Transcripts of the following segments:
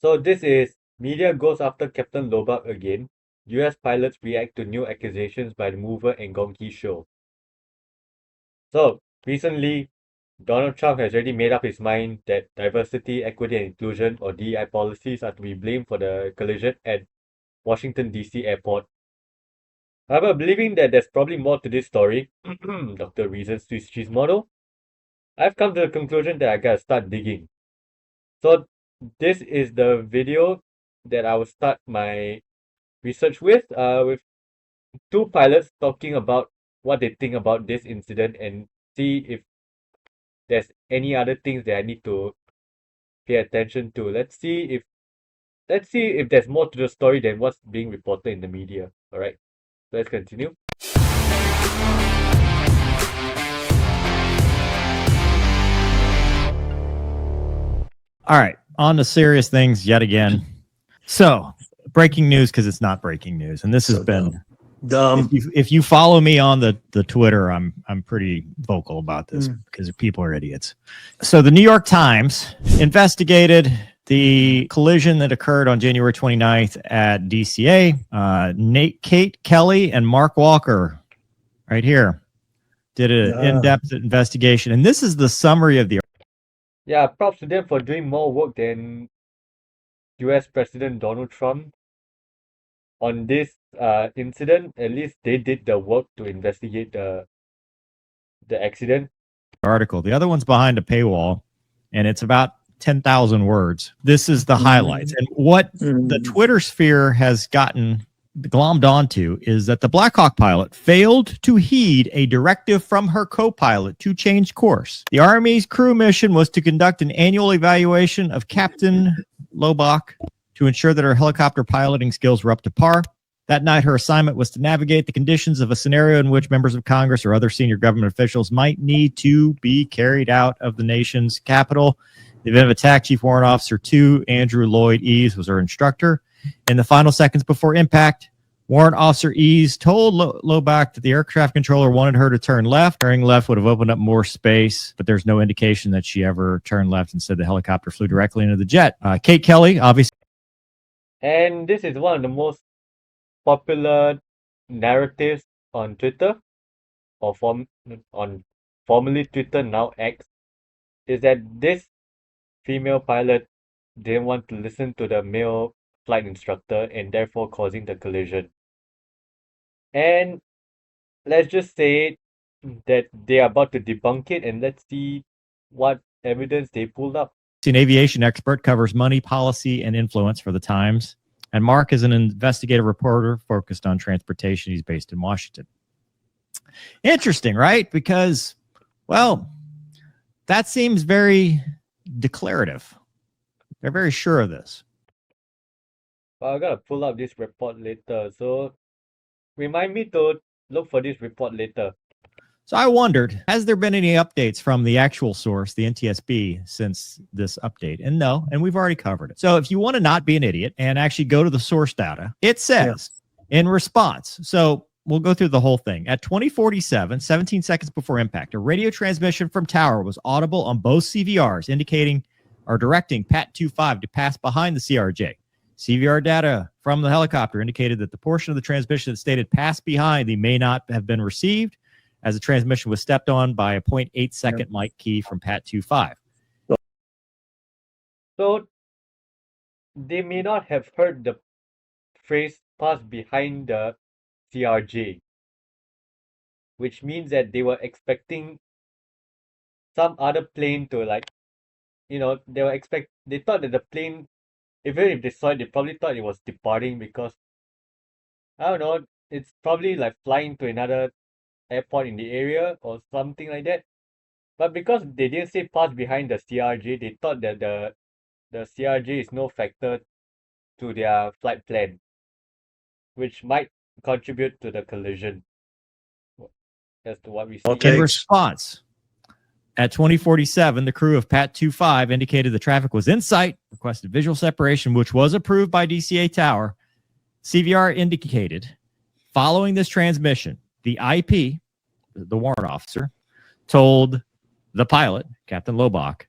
So this is media goes after Captain Lobak again. US pilots react to new accusations by the mover and Gongki show. So recently, Donald Trump has already made up his mind that diversity, equity, and inclusion, or DEI policies, are to be blamed for the collision at Washington, D.C. airport. However, believing that there's probably more to this story, Dr. Reason's Swiss cheese model, I've come to the conclusion that I gotta start digging. So this is the video that I will start my research with two pilots talking about what they think about this incident and see if there's any other things that I need to pay attention to. Let's see if there's more to the story than what's being reported in the media. All right, let's continue. All right, on to serious things yet again. So, breaking news, because it's not breaking news, and this has been dumb. If you follow me on the Twitter, I'm pretty vocal about this because people are idiots. So, the New York Times investigated the collision that occurred on January 29th at DCA. Kate Kelly and Mark Walker, right here, did an in-depth investigation, and this is the summary of the. Yeah, props to them for doing more work than US President Donald Trump on this incident. At least they did the work to investigate the accident. Article. The other one's behind a paywall, and it's about 10,000 words. This is the highlights. And what the Twitter sphere has gotten glommed onto is that the Black Hawk pilot failed to heed a directive from her co-pilot to change course. The Army's crew mission was to conduct an annual evaluation of Captain Lobach to ensure that her helicopter piloting skills were up to par. That night, her assignment was to navigate the conditions of a scenario in which members of Congress or other senior government officials might need to be carried out of the nation's capital. The event of attack, Chief Warrant Officer 2, Andrew Lloyd Eves, was her instructor. In the final seconds before impact, Warrant Officer Eves told Lobach that the air traffic controller wanted her to turn left. Turning left would have opened up more space, but there's no indication that she ever turned left. Instead, the helicopter flew directly into the jet. Kate Kelly, obviously. And this is one of the most popular narratives on Twitter, or on formerly Twitter, now X, is that this female pilot didn't want to listen to the male flight instructor and therefore causing the collision. And let's just say that they are about to debunk it, and let's see what evidence they pulled up. An aviation expert, covers money, policy, and influence for the Times. And Mark is an investigative reporter focused on transportation. He's based in Washington. Interesting, right? Because, well, that seems very declarative. They're very sure of this. Well, I gotta pull up this report later, so remind me to look for this report later. So I wondered, has there been any updates from the actual source, the NTSB, since this update? And no, and we've already covered it. So if you want to not be an idiot and actually go to the source data, it says in response. So we'll go through the whole thing. At 2047, 17 seconds before impact, a radio transmission from tower was audible on both CVRs, indicating or directing Pat 25 to pass behind the CRJ. CVR data from the helicopter indicated that the portion of the transmission that stated pass behind the may not have been received, as the transmission was stepped on by a 0.8 second mic key from Pat 25. So they may not have heard the phrase pass behind the CRJ, which means that they were expecting some other plane to, like, they thought that the plane, even if they saw it, they probably thought it was departing because, I don't know, it's probably like flying to another airport in the area or something like that. But because they didn't say pass behind the CRJ, they thought that the CRJ is no factor to their flight plan, which might contribute to the collision. As to what we see. In response, at 2047, the crew of Pat 25 indicated the traffic was in sight, requested visual separation, which was approved by DCA Tower. CVR indicated, following this transmission, the IP, the warrant officer, told the pilot, Captain Lobach,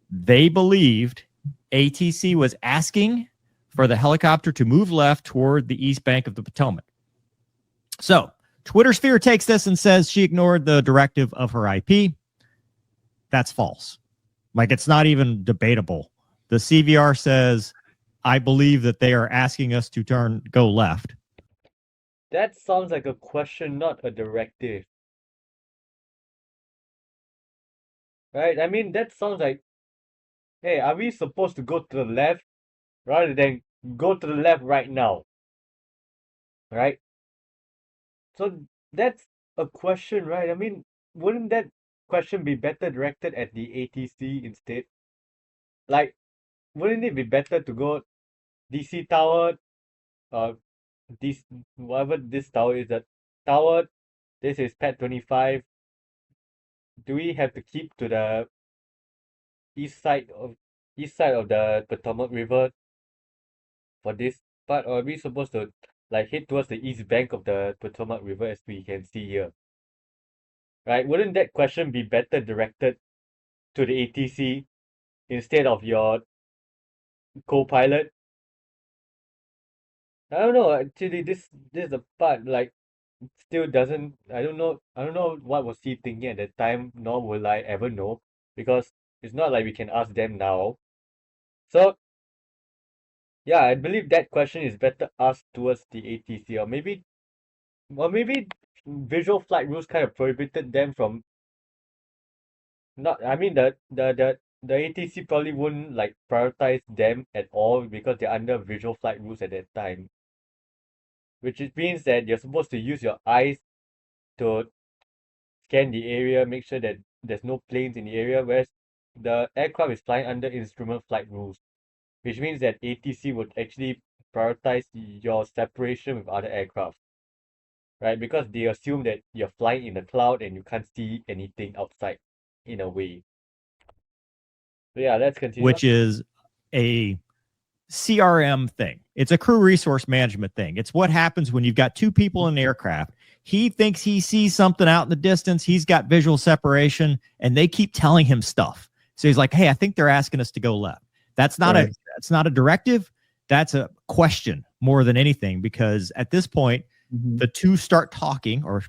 they believed ATC was asking for the helicopter to move left toward the east bank of the Potomac. So Twitter sphere takes this and says she ignored the directive of her IP. That's false. Like, it's not even debatable. The CVR says, I believe that they are asking us to go left. That sounds like a question, not a directive. Right? I mean, that sounds like, hey, are we supposed to go to the left rather than go to the left right now? Right? So that's a question, right? I mean, wouldn't that question be better directed at the ATC instead? Like, wouldn't it be better to go DC Tower, uh, this whatever this tower is, that tower, this is Pet 25. Do we have to keep to the east side of the Potomac River for this part, or are we supposed to like head towards the east bank of the Potomac River as we can see here? Right? Wouldn't that question be better directed to the ATC instead of your co-pilot? I don't know. Actually, this is the part like still doesn't. I don't know. I don't know what was he thinking at that time. Nor will I ever know because it's not like we can ask them now. So yeah, I believe that question is better asked towards the ATC, or maybe visual flight rules kind of prohibited them from not. I mean the ATC probably wouldn't like prioritize them at all because they're under visual flight rules at that time, which means that you're supposed to use your eyes to scan the area, make sure that there's no planes in the area, whereas the aircraft is flying under instrument flight rules, which means that ATC would actually prioritize your separation with other aircraft, right? Because they assume that you're flying in the cloud and you can't see anything outside in a way. So yeah, let's continue. Which is a CRM thing. It's a crew resource management thing. It's what happens when you've got two people in an aircraft. He thinks he sees something out in the distance. He's got visual separation, and they keep telling him stuff. So he's like, "Hey, I think they're asking us to go left." That's not a directive. That's a question more than anything, because at this point, the two start talking, or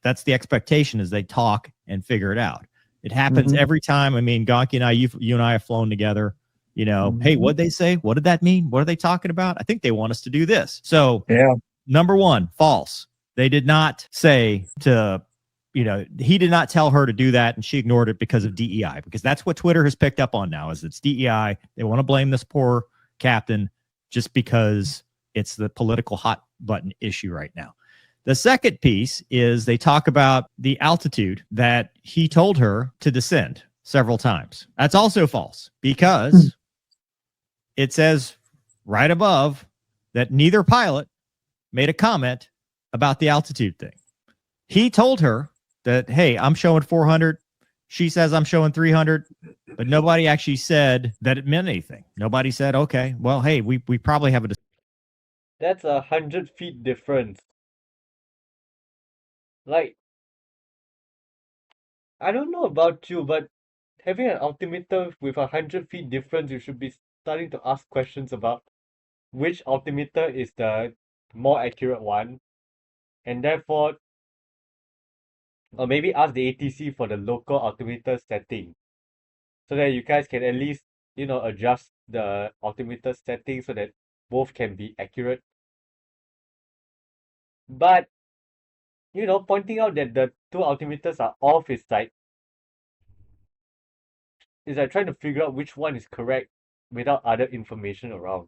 that's the expectation, is they talk and figure it out. It happens every time. I mean, Gonki and I, you and I have flown together. You know, hey, what'd they say? What did that mean? What are they talking about? I think they want us to do this. So, number one, false. They did not say to, he did not tell her to do that, and she ignored it because of DEI, because that's what Twitter has picked up on now, is it's DEI. They want to blame this poor captain just because it's the political hot button issue right now. The second piece is they talk about the altitude that he told her to descend several times. That's also false, because it says right above that neither pilot made a comment about the altitude thing. He told her that, hey, I'm showing 400. She says I'm showing 300, but nobody actually said that it meant anything. Nobody said, okay, well, hey, we probably have a... That's 100 feet difference. Like, I don't know about you, but having an altimeter with 100 feet difference, you should be starting to ask questions about which altimeter is the more accurate one, and therefore, or maybe ask the ATC for the local altimeter setting, so that you guys can at least, adjust the altimeter setting so that both can be accurate. But, pointing out that the two altimeters are off is like trying to figure out which one is correct without other information around.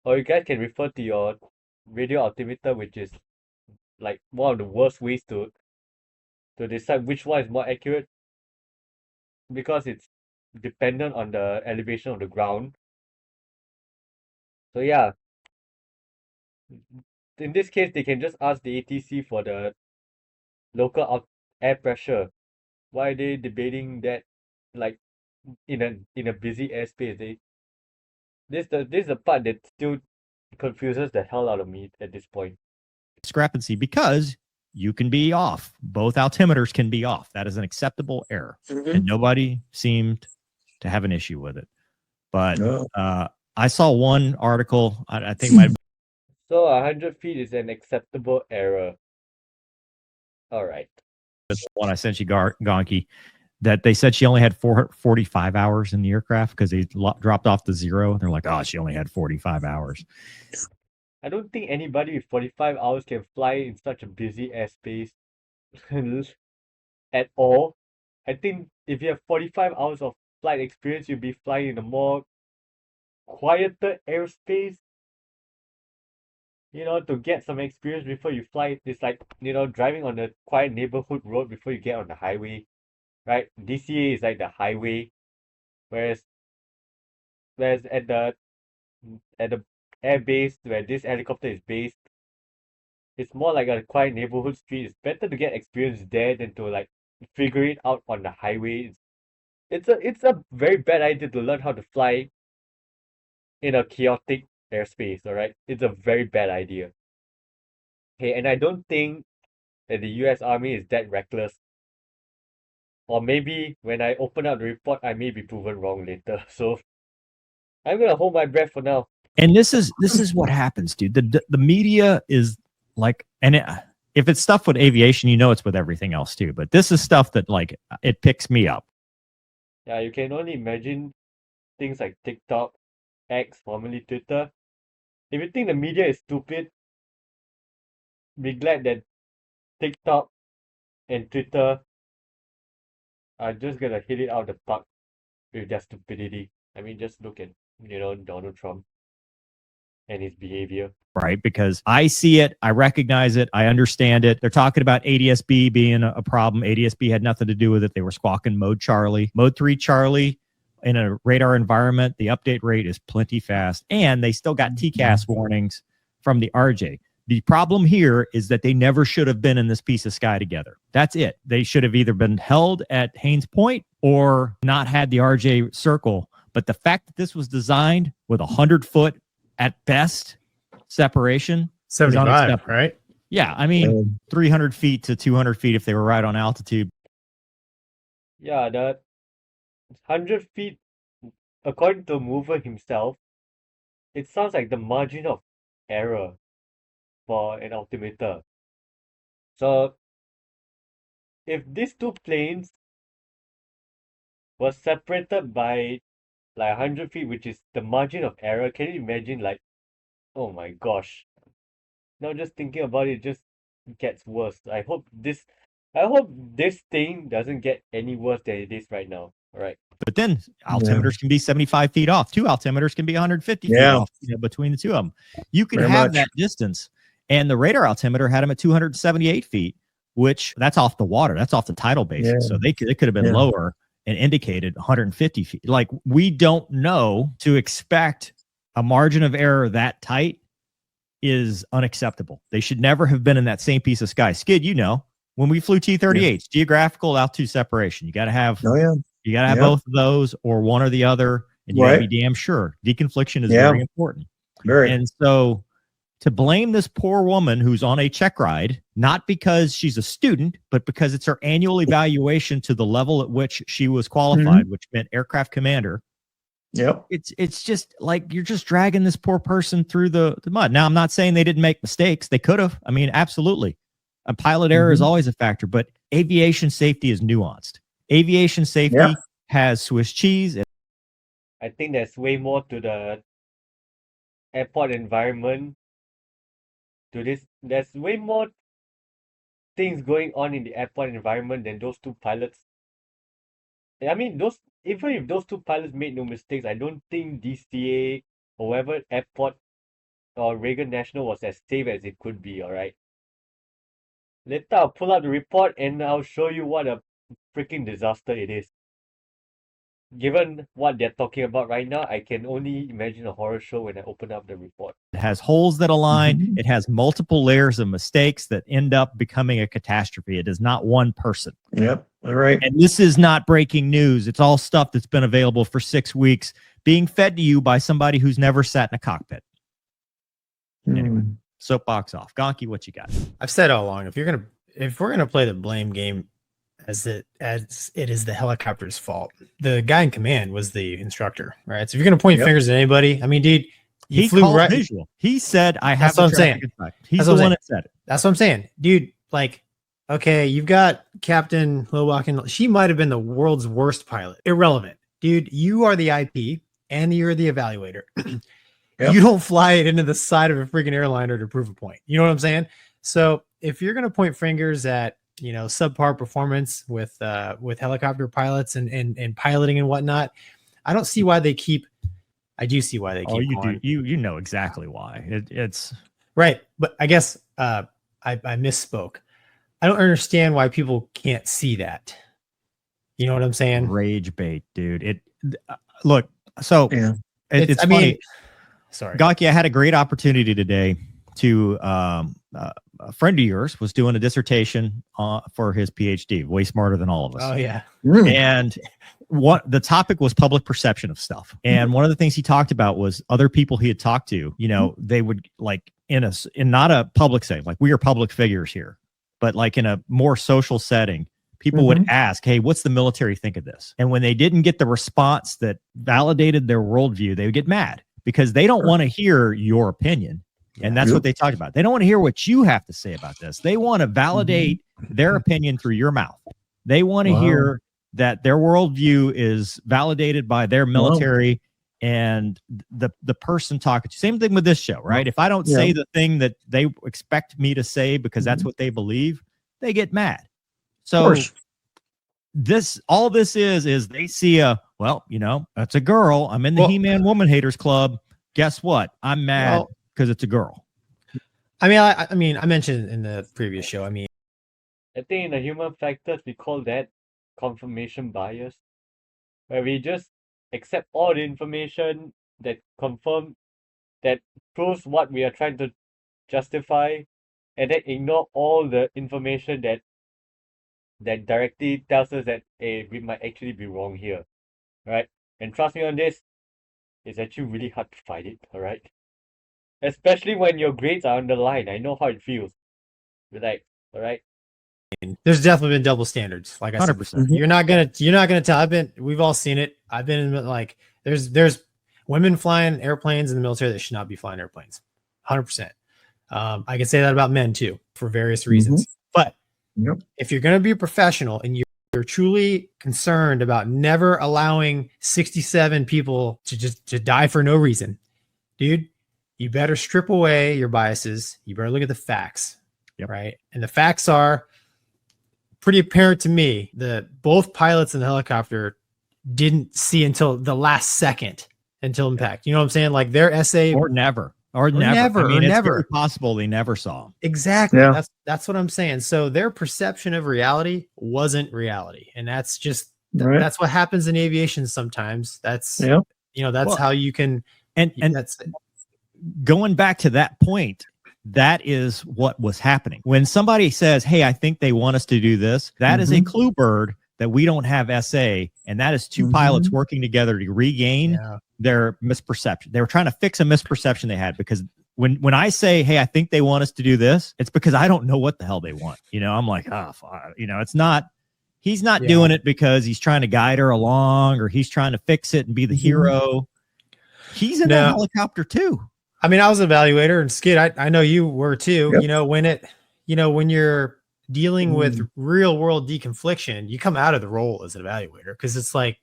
Or you guys can refer to your radio altimeter, which is like one of the worst ways to decide which one is more accurate, because it's dependent on the elevation of the ground. So yeah, in this case, they can just ask the ATC for the local air pressure. Why are they debating that, like, in a busy airspace? This is the part that still confuses the hell out of me at this point. Discrepancy, because you can be off. Both altimeters can be off. That is an acceptable error, and nobody seemed to have an issue with it. But I saw one article, I think my So 100 feet is an acceptable error. All right. one I sent you, Gonky, that they said she only had 45 hours in the aircraft because they dropped off to 0. They're like, oh, she only had 45 hours. I don't think anybody with 45 hours can fly in such a busy airspace at all. I think if you have 45 hours of flight experience, you'll be flying in a more quieter airspace. To get some experience before you fly. It's like, driving on a quiet neighborhood road before you get on the highway, right? DCA is like the highway, whereas at the air base where this helicopter is based, it's more like a quiet neighborhood street. It's better to get experience there than to like figure it out on the highway. It's a very bad idea to learn how to fly in a chaotic airspace, all right? It's a very bad idea. Okay, and I don't think that the US Army is that reckless. Or maybe when I open up the report, I may be proven wrong later. So I'm gonna hold my breath for now. And this is what happens, dude. The media is like, and if it's stuff with aviation, it's with everything else too. But this is stuff that like it picks me up. Yeah, you can only imagine things like TikTok, X, formerly Twitter. If you think the media is stupid, be glad that TikTok and Twitter are just gonna hit it out of the park with their stupidity. I mean, just look at Donald Trump and his behavior. Right, because I see it, I recognize it, I understand it. They're talking about ADSB being a problem. ADSB had nothing to do with it. They were squawking Mode Charlie. Mode 3 Charlie in a radar environment, the update rate is plenty fast, and they still got TCAS warnings from the RJ. The problem here is that they never should have been in this piece of sky together. That's it. They should have either been held at Haines Point or not had the RJ circle. But the fact that this was designed with 100-foot at best separation, 75, right? Yeah, I mean 300 feet to 200 feet if they were right on altitude. Yeah, the 100 feet, according to the mover himself, it sounds like the margin of error for an altimeter. So if these two planes were separated by like 100 feet, which is the margin of error, can you imagine, like, oh my gosh. Now just thinking about it just gets worse. I hope this thing doesn't get any worse than it is right now. All right. But then altimeters can be 75 feet off. Two altimeters can be 150 feet off between the two of them. You can have that distance. And the radar altimeter had them at 278 feet, which that's off the water. That's off the tidal basin. So they could have been lower and indicated 150 feet. Like, we don't know. To expect a margin of error that tight is unacceptable. They should never have been in that same piece of sky. Skid, when we flew T-38s, geographical altitude separation, you got to have you got to have both of those or one or the other, and you got to be damn sure. Deconfliction is very important. And so to blame this poor woman who's on a check ride, not because she's a student, but because it's her annual evaluation to the level at which she was qualified, which meant aircraft commander. Yep. It's just like you're just dragging this poor person through the mud. Now, I'm not saying they didn't make mistakes. They could have. I mean, absolutely. A pilot error is always a factor, but aviation safety is nuanced. Aviation safety has Swiss cheese. I think there's way more to the airport environment. To this, there's way more things going on in the airport environment than those two pilots. I mean, even if those two pilots made no mistakes, I don't think DCA or whatever airport or Reagan National was as safe as it could be, all right? Later, I'll pull out the report and I'll show you what a freaking disaster it is. Given what they're talking about right now, I can only imagine a horror show when I open up the report. It has holes that align. It has multiple layers of mistakes that end up becoming a catastrophe. It is not one person. Yep. All right. And this is not breaking news. It's all stuff that's been available for 6 weeks, being fed to you by somebody who's never sat in a cockpit. Anyway, soapbox off. Gonky, what you got? I've said all along, if we're gonna play the blame game as it is the helicopter's fault. The guy in command was the instructor, right? So if you're gonna point fingers at anybody, I mean, dude, he flew called right. visual. He said, "I have That's what the I'm saying. traffic effect." He's That's the what I'm one saying. that said it. That's what I'm saying, dude. Like, okay, you've got Captain Lowbach, and she might have been the world's worst pilot. Irrelevant, dude. You are the IP and you're the evaluator. You don't fly it into the side of a freaking airliner to prove a point. You know what I'm saying? So if you're gonna point fingers at subpar performance with helicopter pilots and piloting and whatnot, I don't see why they keep. I do see why they keep. Oh, you going. do. You know exactly why. It's right, but I guess I misspoke. I don't understand why people can't see that. You know what I'm saying? Rage bait, dude. Look. So it's I funny. mean, sorry, Gaki, I had a great opportunity today to a friend of yours was doing a dissertation for his PhD, way smarter than all of us. Oh yeah. And what the topic was public perception of stuff. And one of the things he talked about was other people he had talked to, they would like in not a public setting, like we are public figures here, but like in a more social setting, people would ask, hey, what's the military think of this? And when they didn't get the response that validated their worldview, they would get mad because they don't want to hear your opinion. And that's what they talked about. They don't want to hear what you have to say about this. They want to validate their opinion through your mouth. They want to hear that their worldview is validated by their military and the person talking to. Same thing with this show, right? If I don't say the thing that they expect me to say because that's what they believe, they get mad. So all this is they see that's a girl. I'm in the He-Man Woman Haters Club. Guess what? I'm mad because it's a girl. I mean, I mentioned in the previous show. I mean, I think in the human factors, we call that confirmation bias, where we just accept all the information that proves what we are trying to justify, and then ignore all the information that directly tells us that we might actually be wrong here, right? And trust me on this, it's actually really hard to fight it, all right? Especially when your grades are on the line. I know how it feels. Like, all right. There's definitely been double standards. Like I said, 100%. You're not gonna tell. We've all seen it. I've been in like there's women flying airplanes in the military that should not be flying airplanes. 100%. I can say that about men too for various reasons. But if you're gonna be a professional and you're truly concerned about never allowing 67 people to die for no reason, dude, you better strip away your biases. You better look at the facts, right? And the facts are pretty apparent to me that both pilots in the helicopter didn't see until the last second until impact. You know what I'm saying? Like their essay or never. I mean, it's very possible they never saw him. Exactly. Yeah. That's what I'm saying. So their perception of reality wasn't reality, and that's just that's what happens in aviation sometimes. That's that's how you can and that's going back to that point. That is what was happening. When somebody says, hey, I think they want us to do this, that is a clue bird that we don't have SA, and that is two pilots working together to regain their misperception. They were trying to fix a misperception they had, because when I say, hey, I think they want us to do this, it's because I don't know what the hell they want. I'm like, it's not, he's not doing it because he's trying to guide her along or he's trying to fix it and be the hero. He's in that helicopter too. I mean, I was an evaluator, and Skid, I know you were too. When you're dealing with real world deconfliction, you come out of the role as an evaluator because it's like,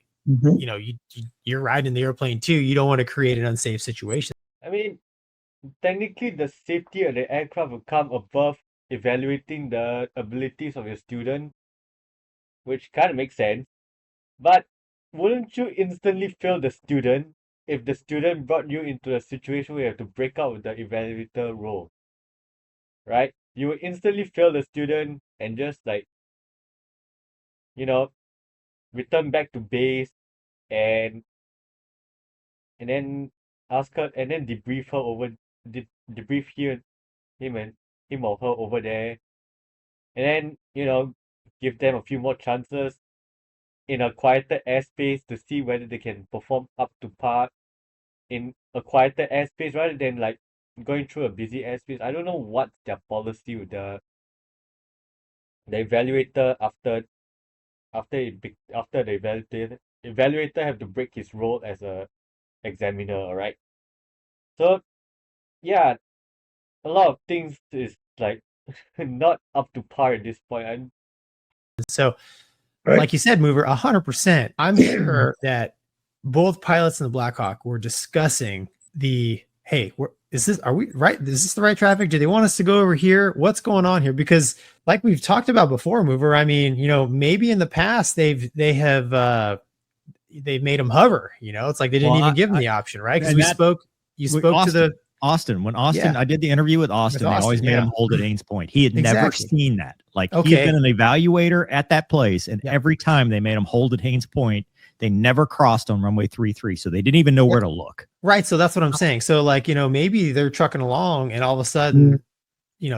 you're riding the airplane too. You don't want to create an unsafe situation. I mean, technically, the safety of the aircraft will come above evaluating the abilities of your student, which kind of makes sense. But wouldn't you instantly fail the student if the student brought you into a situation where you have to break out with the evaluator role, right? You would instantly fail the student and just return back to base and then ask her and then debrief her debrief him or her over there, and then give them a few more chances in a quieter airspace to see whether they can perform up to par in a quieter airspace rather than going through a busy airspace. I don't know what's their policy with the evaluator after after the evaluator have to break his role as a examiner. All right. So yeah, a lot of things is like not up to par at this point. And So, Right. like you said, Mover, 100%. I'm sure that both pilots and the Blackhawk were discussing hey, is this the right traffic? Do they want us to go over here? What's going on here? Because like we've talked about before, Mover, I mean, maybe in the past they've made them hover, it's like they didn't even give them the option, right? Because you spoke to the Austin. When Austin, I did the interview with Austin, they always made him hold at Ains Point. He had never seen that. Like he had been an evaluator at that place, and every time they made him hold at Ains Point, they never crossed on runway 33, so they didn't even know where to look. Right. So that's what I'm saying. So like, maybe they're trucking along, and all of a sudden,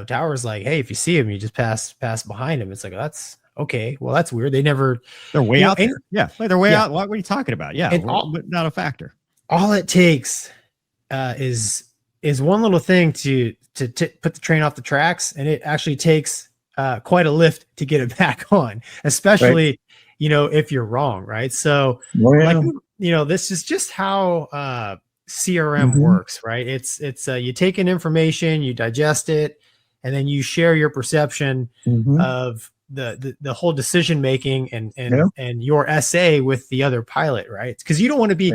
Tower's like, hey, if you see him, you just pass behind him. It's like, that's okay. Well, that's weird. They're way out there. Yeah, they're way out. What are you talking about? Yeah, not a factor. All it takes is one little thing to put the train off the tracks, and it actually takes quite a lift to get it back on, especially if you're wrong, right? So this is just how CRM works, right? It's you take in information, you digest it, and then you share your perception of the whole decision making and your essay with the other pilot, right? Because you don't want to be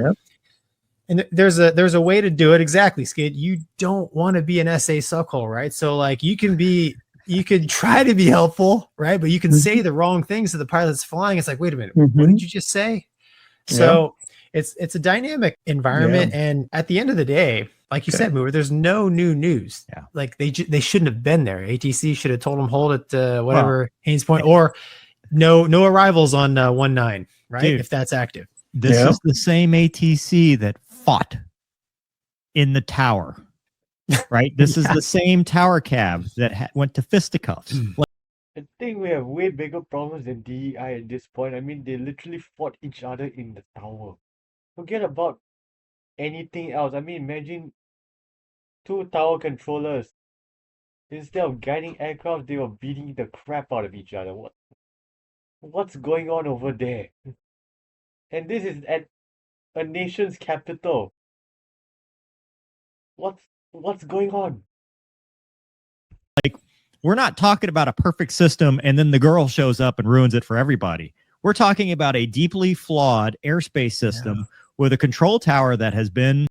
and there's a way to do it. Exactly, Skid. You don't want to be an essay suckhole, right? So like you could try to be helpful, right? But you can say the wrong things to the pilot that's flying. It's like, wait a minute, what did you just say? So it's a dynamic environment. And at the end of the day, like you said, Mover, there's no new news. Yeah. Like they shouldn't have been there. ATC should have told them hold at whatever Ains Point, or no arrivals on 19, right? Dude, if that's active. This is the same ATC that fought in the tower, right? This is the same tower cab that went to fisticuffs. I think we have way bigger problems than DEI at this point. I mean, they literally fought each other in the tower. Forget about anything else. I mean, imagine two tower controllers. Instead of guiding aircraft, they were beating the crap out of each other. What's going on over there? And this is at a nation's capital. What's going on? Like, we're not talking about a perfect system and then the girl shows up and ruins it for everybody. We're talking about a deeply flawed airspace system with a control tower that has been...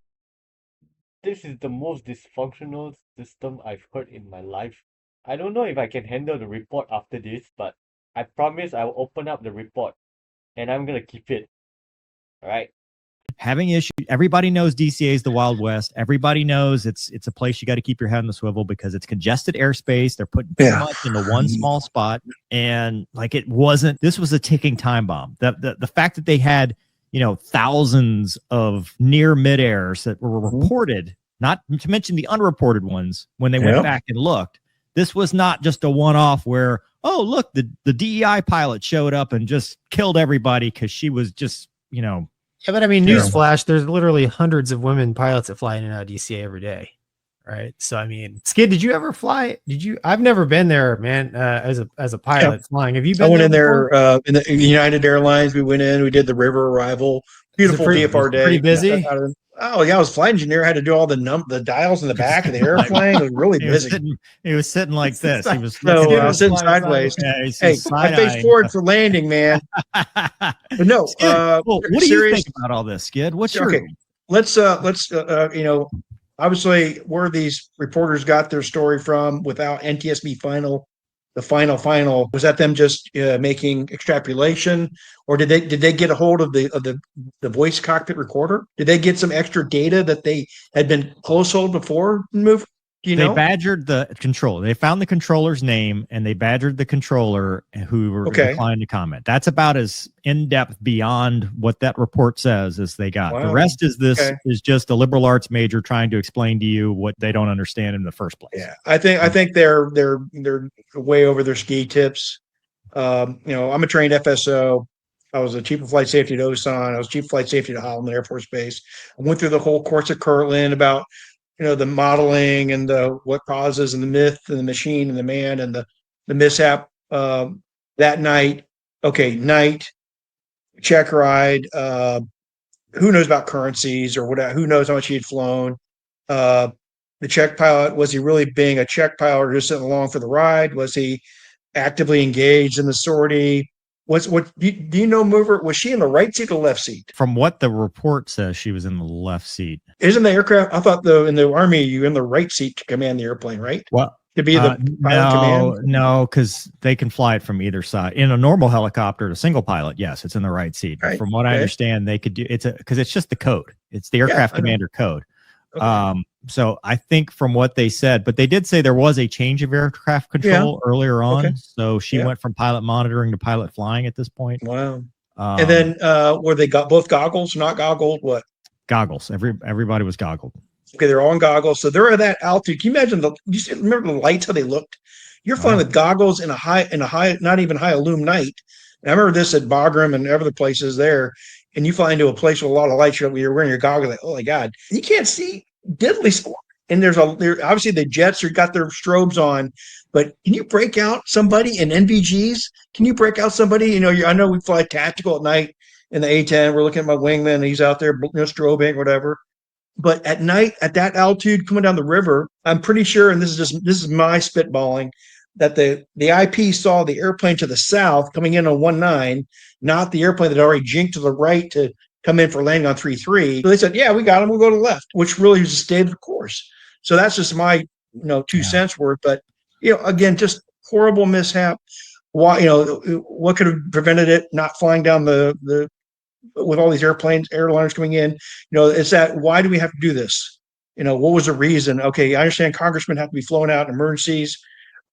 This is the most dysfunctional system I've heard in my life. I don't know if I can handle the report after this, but I promise I will open up the report and I'm going to keep it. All right. Having issues. Everybody knows DCA is the Wild West. Everybody knows it's a place you got to keep your head on the swivel because it's congested airspace. They're putting too much into one small spot, and like this was a ticking time bomb. The fact that they had thousands of near midairs that were reported, not to mention the unreported ones when they went back and looked. This was not just a one-off where look, the DEI pilot showed up and just killed everybody because she was just Yeah, but I mean, newsflash, there's literally hundreds of women pilots that fly in and out of DCA every day, right? So, I mean, Skid, did you ever fly? I've never been there, man, as a pilot flying. Have you been I went in there in the United Airlines. We went in, we did the river arrival. Beautiful DFR day. Pretty busy? Oh, yeah, I was flight engineer. I had to do all the dials in the back of the airplane. It was really busy. He was sitting like this. I was sitting sideways. Hey, I faced forward for landing, man. But no, what do you think about all this, Skid? What's your... Let's obviously where these reporters got their story from without NTSB the final, was that them just making extrapolation, or did they get a hold of the voice cockpit recorder? Did they get some extra data that they had been close hold before? They badgered the controller. They found the controller's name and they badgered the controller who declined to comment. That's about as in-depth beyond what that report says as they got. Wow. The rest is is just a liberal arts major trying to explain to you what they don't understand in the first place. Yeah, I think they're way over their ski tips. I'm a trained FSO. I was a chief of flight safety at Osan. I was chief of flight safety at Holloman Air Force Base. I went through the whole course at Kirtland about the modeling and what causes and the myth and the machine and the man and the mishap that night. okay, night, check ride, who knows about currencies or whatever, who knows how much he had flown. Uh, the check pilot, was he really being a check pilot or just sitting along for the ride? Was he actively engaged in the sortie? What do you know, Mover? Was she in the right seat or left seat? From what the report says, she was in the left seat. Isn't the aircraft? I thought in the Army, you're in the right seat to command the airplane, right? Well, To be the pilot command? no, because they can fly it from either side. In a normal helicopter, a single pilot, yes, it's in the right seat. But Right. from what I Okay. understand, they could do because it's just the code. It's the aircraft I know. commander code. Okay. So I think from what they said, but they did say there was a change of aircraft control earlier on. Okay. So she went from pilot monitoring to pilot flying at this point. Wow. And then were they got both goggles, not goggled? What? Goggles. Everybody was goggled. Okay, they're all in goggles. So they're at that altitude. Can you imagine remember the lights, how they looked? You're flying with goggles in a high, not even high illume night. And I remember this at Bagram and other places there. And you fly into a place with a lot of lights, you're wearing your goggles, like, oh my God, you can't see diddly. And there obviously the jets are got their strobes on, but can you break out somebody in NVGs? Can you break out somebody? You know, I know we fly tactical at night in the A-10. We're looking at my wingman, and he's out there, strobing, whatever. But at night, at that altitude, coming down the river, I'm pretty sure, and this is my spitballing, that the IP saw the airplane to the south coming in on 19, not the airplane that already jinked to the right to come in for landing on 33. So they said, "Yeah, we got him. We'll go to the left," which really just stayed the course. So that's just my 2 cents worth. But again, just horrible mishap. Why what could have prevented it not flying down the with all these airliners coming in? It's that, why do we have to do this? What was the reason? Okay, I understand congressmen have to be flown out in emergencies.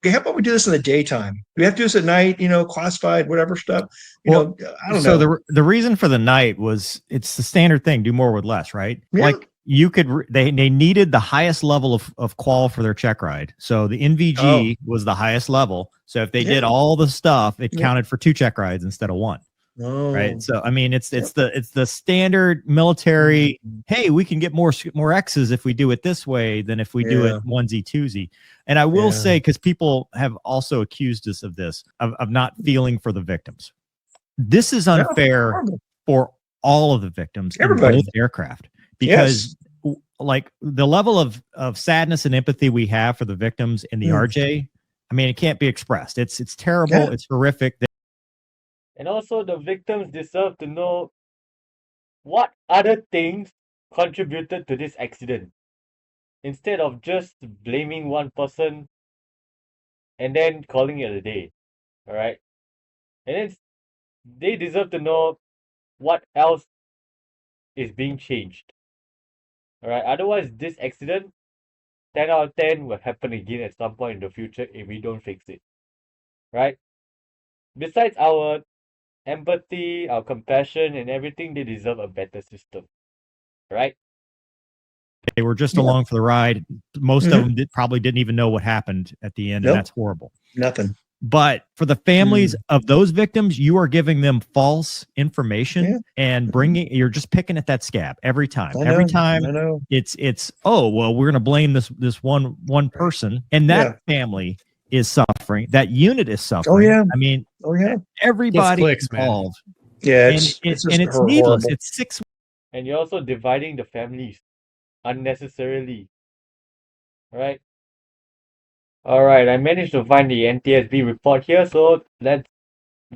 Okay, how about we do this in the daytime? Do we have to do this at night, classified, whatever stuff? I don't know. So the reason for the night was, it's the standard thing, do more with less, right? Yeah. Like you could, they needed the highest level of qual for their check ride. So the NVG was the highest level. So if they did all the stuff, it counted for 2 check rides instead of 1. Right. So I mean, it's the standard military. Hey, we can get more X's if we do it this way than if we do it onesie twosie. And I will say, because people have also accused us of this, of not feeling for the victims. This is unfair for all of the victims in both aircraft, because like the level of sadness and empathy we have for the victims in the RJ, I mean, it can't be expressed. It's terrible. It's horrific. And also, the victims deserve to know what other things contributed to this accident, instead of just blaming one person and then calling it a day. All right? And then they deserve to know what else is being changed. All right? Otherwise, this accident, 10 out of 10, will happen again at some point in the future if we don't fix it. Right? Besides our empathy, our compassion, and everything, they deserve a better system. Right? They were just along for the ride. Most of them probably didn't even know what happened at the end, and that's horrible. Nothing. But for the families of those victims, you are giving them false information and you're just picking at that scab every time. Every time it's oh, well, we're going to blame this one person, and that family is suffering. That unit is suffering. I mean, everybody involved. Yeah, it's needless. It's 6. And you're also dividing the families unnecessarily. Right? All right, I managed to find the NTSB report here, so let's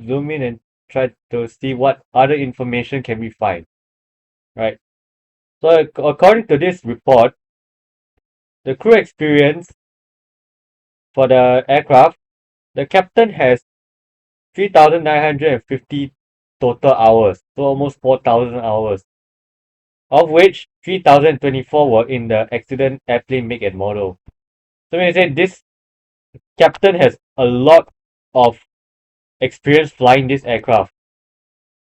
zoom in and try to see what other information can we find. Right? So according to this report, the crew experience for the aircraft, the captain has 3,950 total hours, so almost 4,000 hours, of which 3,024 were in the accident airplane make and model. So when I say this captain has a lot of experience flying this aircraft,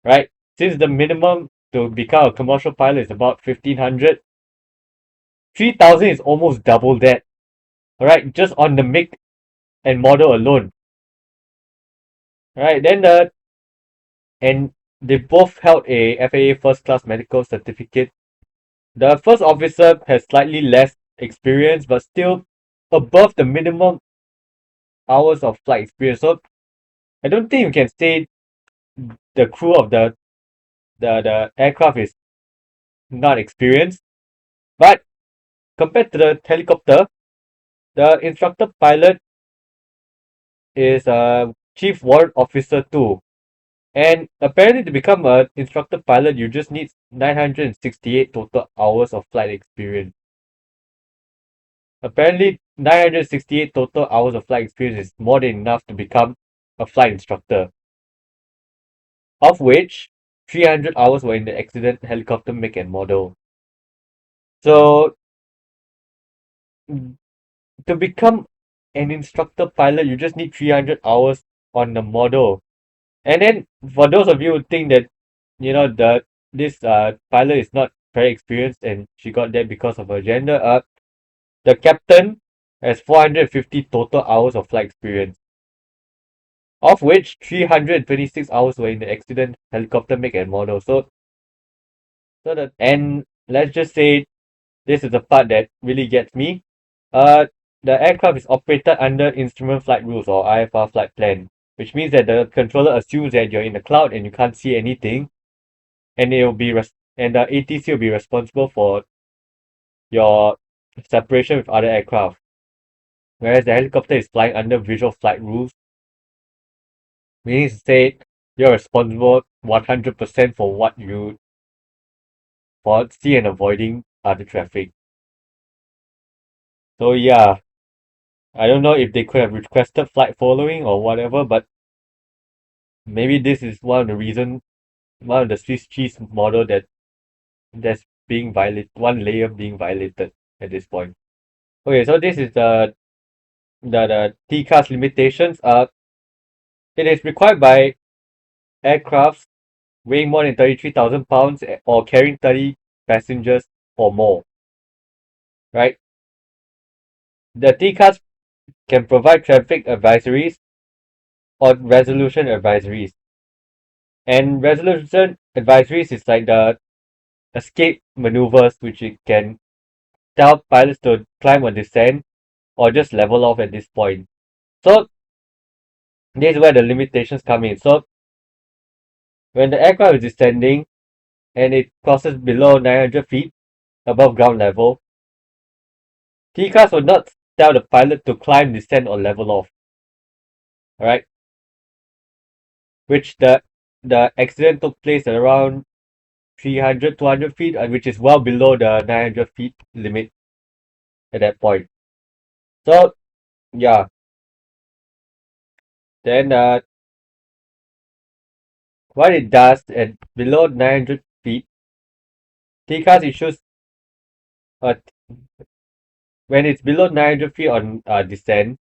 right? Since the minimum to become a commercial pilot is about 1,500, 3,000 is almost double that. All right, just on the make and model alone. Right, then and they both held a FAA first class medical certificate. The first officer has slightly less experience, but still above the minimum hours of flight experience. So I don't think you can say the crew of the aircraft is not experienced, but compared to the helicopter, the instructor pilot is a chief warrant officer too. And apparently, to become an instructor pilot, you just need 968 total hours of flight experience. Apparently, 968 total hours of flight experience is more than enough to become a flight instructor, of which 300 hours were in the accident helicopter make and model. So, to become an instructor pilot, you just need 300 hours on the model. And then, for those of you who think that, this pilot is not very experienced and she got there because of her gender, the captain has 450 total hours of flight experience, of which 326 hours were in the accident helicopter make and model. And let's just say this is the part that really gets me. The aircraft is operated under Instrument Flight Rules or IFR flight plan, which means that the controller assumes that you're in the cloud and you can't see anything, and and the ATC will be responsible for your separation with other aircraft. Whereas the helicopter is flying under Visual Flight Rules, meaning to say you're responsible 100% for what you see and avoiding other traffic. So yeah, I don't know if they could have requested flight following or whatever, but maybe this is one of the Swiss cheese model that's being violated, one layer being violated at this point. Okay, so this is the TCAS limitations. It is required by aircrafts weighing more than 33,000 pounds or carrying 30 passengers or more. Right? The TCAS can provide traffic advisories or resolution advisories. And resolution advisories is like the escape maneuvers, which it can tell pilots to climb or descend or just level off at this point. So this is where the limitations come in. So when the aircraft is descending and it crosses below 900 feet above ground level, TCAS will not tell the pilot to climb, descend, or level off. Alright? Which the accident took place at around 300, 200 feet, which is well below the 900 feet limit at that point. So, yeah. Then, what it does at below 900 feet, TCAS issues when it's below 900 feet on descent,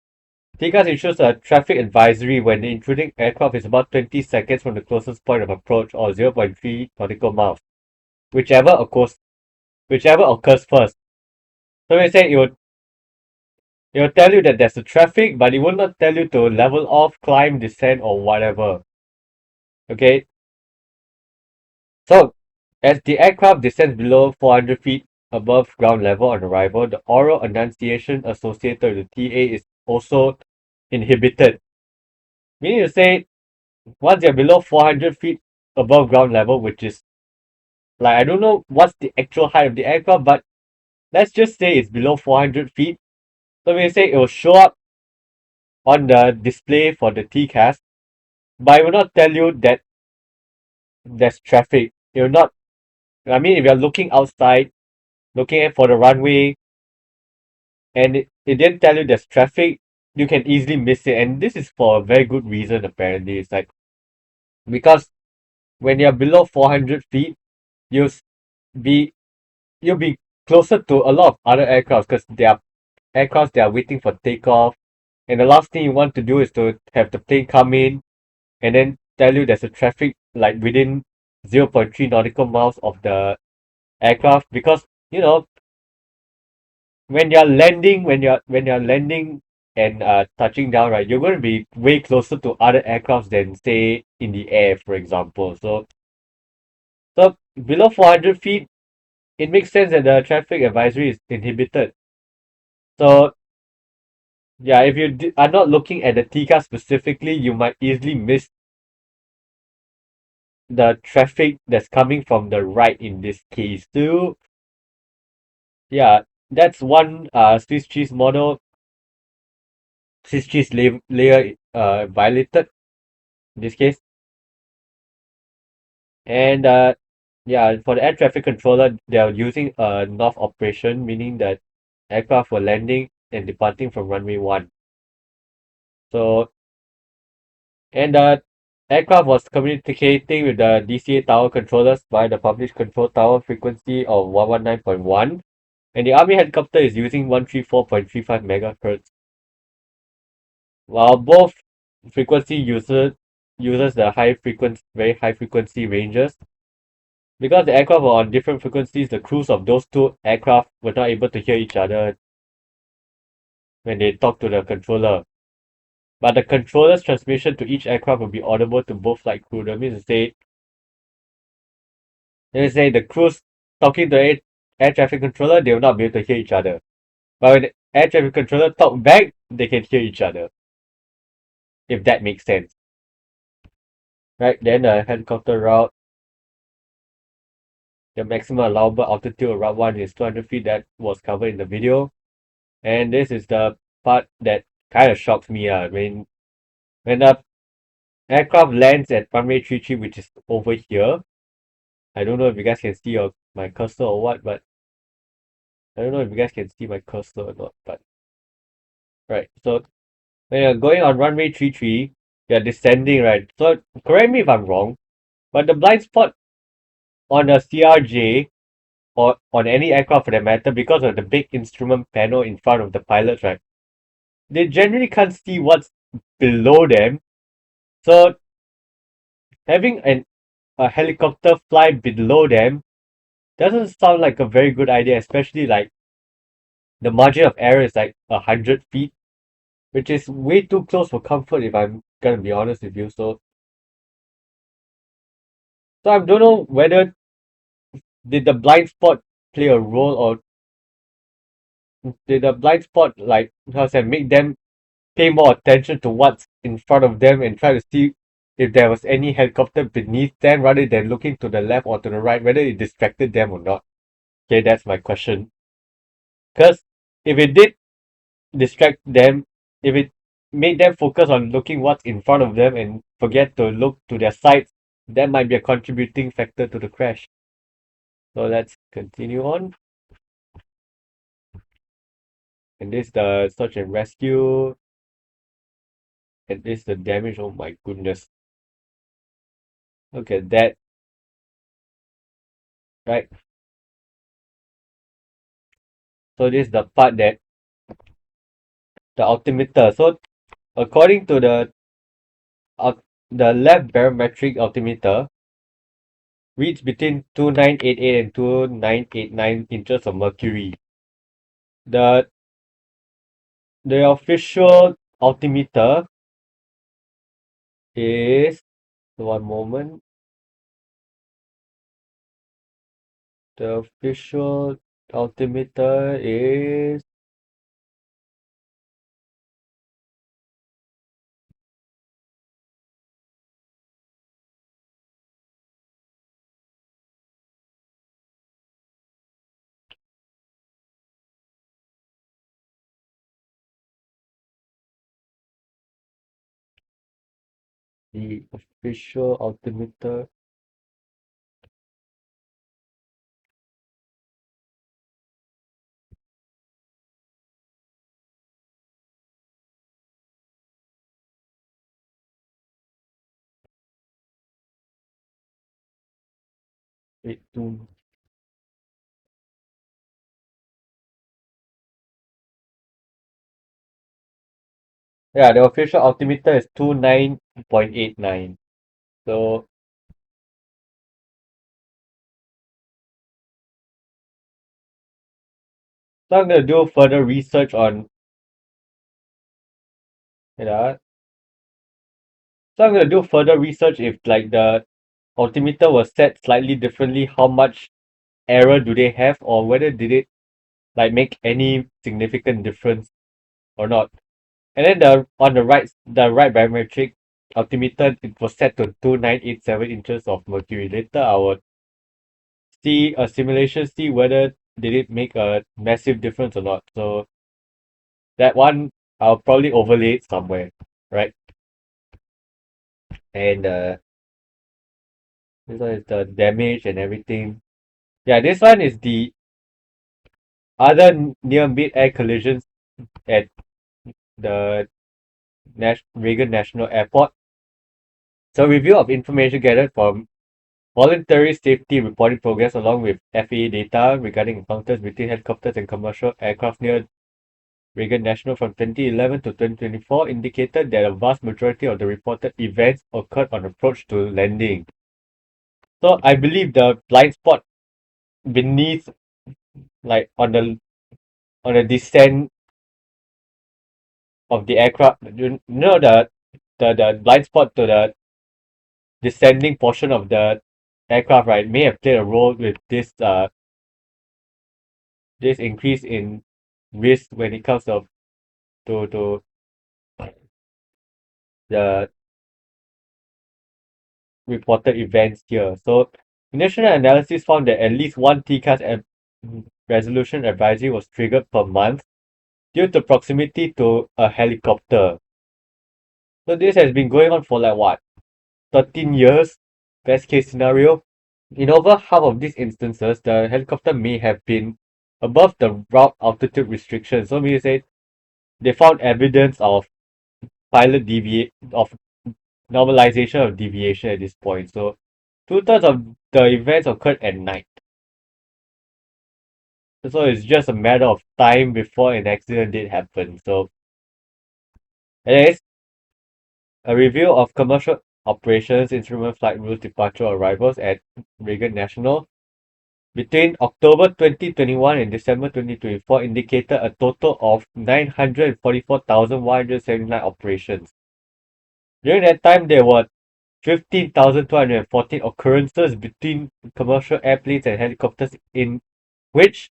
TCAS issues a traffic advisory when the intruding aircraft is about 20 seconds from the closest point of approach or 0.3 nautical miles, whichever occurs first. So we say it will tell you that there's a traffic, but it will not tell you to level off, climb, descend, or whatever. Okay. So as the aircraft descends below 400 feet above ground level on arrival, the oral enunciation associated with the TA is also inhibited. Meaning to say, once you're below 400 feet above ground level, which is like, I don't know what's the actual height of the aircraft, but let's just say it's below 400 feet. So we say it will show up on the display for the TCAS, but it will not tell you that there's traffic. It will not, I mean, if you're looking outside, looking at for the runway, and it didn't tell you there's traffic, you can easily miss it. And this is for a very good reason, apparently. It's like, because when you're below 400 feet, you'll be closer to a lot of other aircrafts because there are aircrafts that are waiting for takeoff. And the last thing you want to do is to have the plane come in and then tell you there's a traffic like within 0.3 nautical miles of the aircraft, because when you're landing and touching down, right, you're going to be way closer to other aircrafts than say in the air, for example. So below 400 feet, it makes sense that the traffic advisory is inhibited. So yeah, if you are not looking at the TCAS specifically, you might easily miss the traffic that's coming from the right in this case. So yeah, that's one Swiss cheese model, Swiss cheese layer violated in this case. And yeah, for the air traffic controller, they are using a north operation, meaning that aircraft were landing and departing from runway 1. So, and the aircraft was communicating with the DCA tower controllers via the published control tower frequency of 119.1, and the Army helicopter is using 134.35 megahertz. While both frequency uses the very high frequency ranges. Because the aircraft were on different frequencies, the crews of those two aircraft were not able to hear each other when they talked to the controller. But the controller's transmission to each aircraft will be audible to both flight crew. That means to say the crews talking to the air traffic controller, they will not be able to hear each other. But when the air traffic controller talk back, they can hear each other. If that makes sense. Right, then the helicopter route. The maximum allowable altitude of Route 1 is 200 feet. That was covered in the video. And this is the part that kind of shocks me. When the aircraft lands at runway 33, which is over here. I don't know if you guys can see my cursor or what, but I don't know if you guys can see my cursor or not. But right, so when you're going on runway 33, you're descending, right? So correct me if I'm wrong, but the blind spot on a CRJ or on any aircraft for that matter, because of the big instrument panel in front of the pilots, right? They generally can't see what's below them. So having a helicopter fly below them doesn't sound like a very good idea, especially like the margin of error is like 100 feet, which is way too close for comfort if I'm gonna be honest with you. So I don't know whether did the blind spot play a role, or did the blind spot like how to say make them pay more attention to what's in front of them and try to see if there was any helicopter beneath them rather than looking to the left or to the right, whether it distracted them or not. Okay, that's my question. Because if it did distract them, if it made them focus on looking what's in front of them and forget to look to their sides, that might be a contributing factor to the crash. So let's continue on. And this is the search and rescue. And this is the damage. Oh my goodness. Look at that. Right. So this is the part that the altimeter. So according to the left barometric altimeter reads between 2988 and 2989 inches of mercury. The official altimeter is, one moment. The official altimeter is the official altimeter. Wait, yeah, the official altimeter is 29.89. So I'm gonna do further research on yeah. So I'm gonna do further research if like the altimeter was set slightly differently, how much error do they have, or whether did it like make any significant difference or not. And then the right barometric altimeter, it was set to 2987 inches of mercury. Later, I would see a simulation, see whether did it make a massive difference or not. So that one, I'll probably overlay it somewhere, right? And this one is the damage and everything. Yeah, this one is the other near mid-air collisions at the Reagan National Airport. So, review of information gathered from voluntary safety reporting progress along with FAA data regarding encounters between helicopters and commercial aircraft near Reagan National from 2011 to 2024 indicated that a vast majority of the reported events occurred on approach to landing. So I believe the blind spot beneath, like on the descent of the aircraft, the blind spot to the descending portion of the aircraft, right, may have played a role with this increase in risk when it comes to the reported events here. So, initial analysis found that at least one TCAS resolution advisory was triggered per month due to proximity to a helicopter. So, this has been going on for like what, 13 years, best case scenario. In over half of these instances, the helicopter may have been above the route altitude restriction. So, means say they found evidence of of normalization of deviation at this point. So, two-thirds of the events occurred at night. So it's just a matter of time before an accident did happen. So, anyways, a review of commercial operations, instrument flight routes, departure, arrivals at Reagan National between October 2021 and December 2024 indicated a total of 944,179 operations. During that time, there were 15,214 occurrences between commercial airplanes and helicopters in which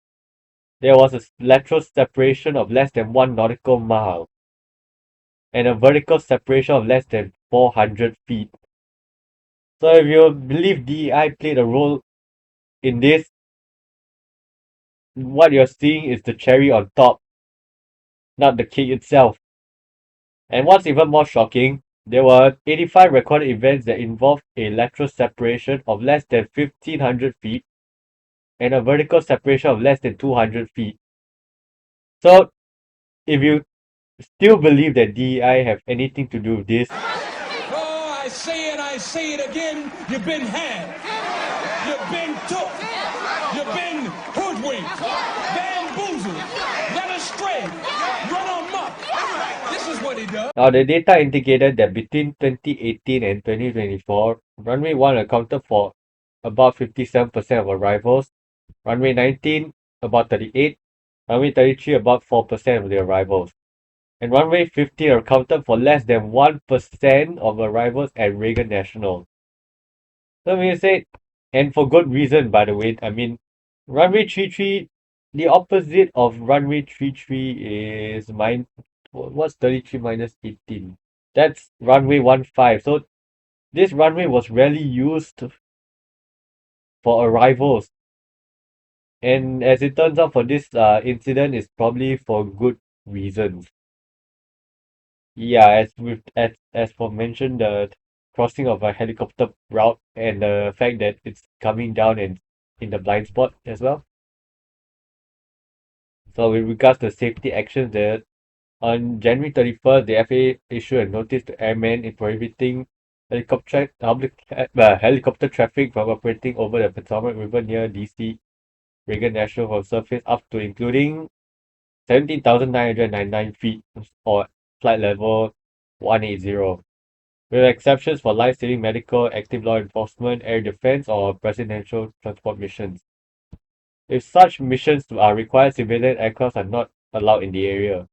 there was a lateral separation of less than 1 nautical mile and a vertical separation of less than 400 feet. So if you believe DEI played a role in this, what you're seeing is the cherry on top, not the cake itself. And what's even more shocking, there were 85 recorded events that involved a lateral separation of less than 1,500 feet and a vertical separation of less than 200 feet. So if you still believe that DEI have anything to do with this, Oh, I say it again, you've been had. You've been took. You've been hoodwinked, bamboozled, led astray, run amok. This is what he does. now the data indicated that between 2018 and 2024, Runway 1 accounted for about 57% of arrivals, Runway 19 about 38%, Runway 33 about 4% of the arrivals, and Runway 15 accounted for less than 1% of arrivals at Reagan National. So when you say, and for good reason, by the way, I mean, Runway 33, the opposite of Runway 33 is what's 33 minus 18? That's Runway 15. So this runway was rarely used for arrivals. And as it turns out, for this incident, is probably for good reasons. Yeah, as for mentioned, the crossing of a helicopter route and the fact that it's coming down and in the blind spot as well. So with regards to safety actions, there on January 31st, the FAA issued a notice to airmen in prohibiting helicopter traffic from operating over the Potomac River near DC Reagan National from surface up to including 17,999 feet or flight level 180, with exceptions for life-saving medical, active law enforcement, air defense, or presidential transport missions. If such missions require, civilian aircraft are not allowed in the area.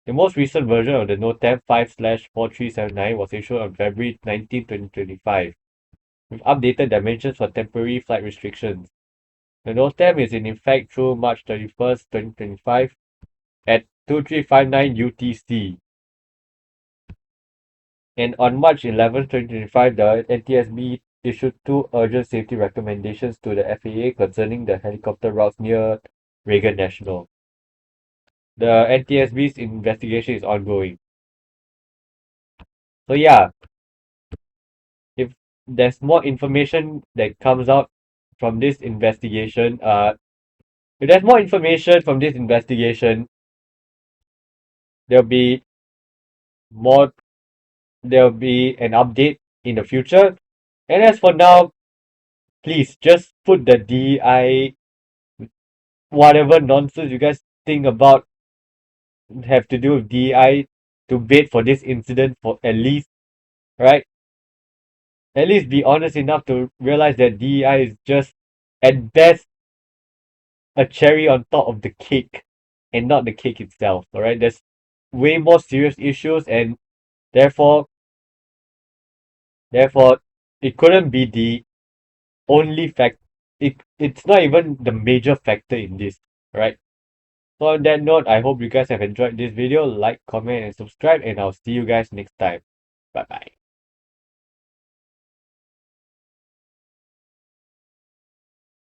The most recent version of the NOTAM 5/4379 was issued on February 19, 2025, with updated dimensions for temporary flight restrictions. The NOTAM is in effect through March 31st, 2025 at 2359 UTC. And on March 11, 2025, the NTSB issued 2 urgent safety recommendations to the FAA concerning the helicopter routes near Reagan National. The NTSB's investigation is ongoing. So yeah, if there's more information that comes out from this investigation, if there's more information from this investigation, there'll be more, there'll be an update in the future. And as for now, please just put the DEI, whatever nonsense you guys think about have to do with DEI to bait for this incident for at least, right? At least be honest enough to realize that DEI is just at best a cherry on top of the cake and not the cake itself. All right, there's way more serious issues, and therefore it couldn't be the only fact. It's not even the major factor in this, right? So on that note, I hope you guys have enjoyed this video. Like, comment, and subscribe, and I'll see you guys next time. Bye bye.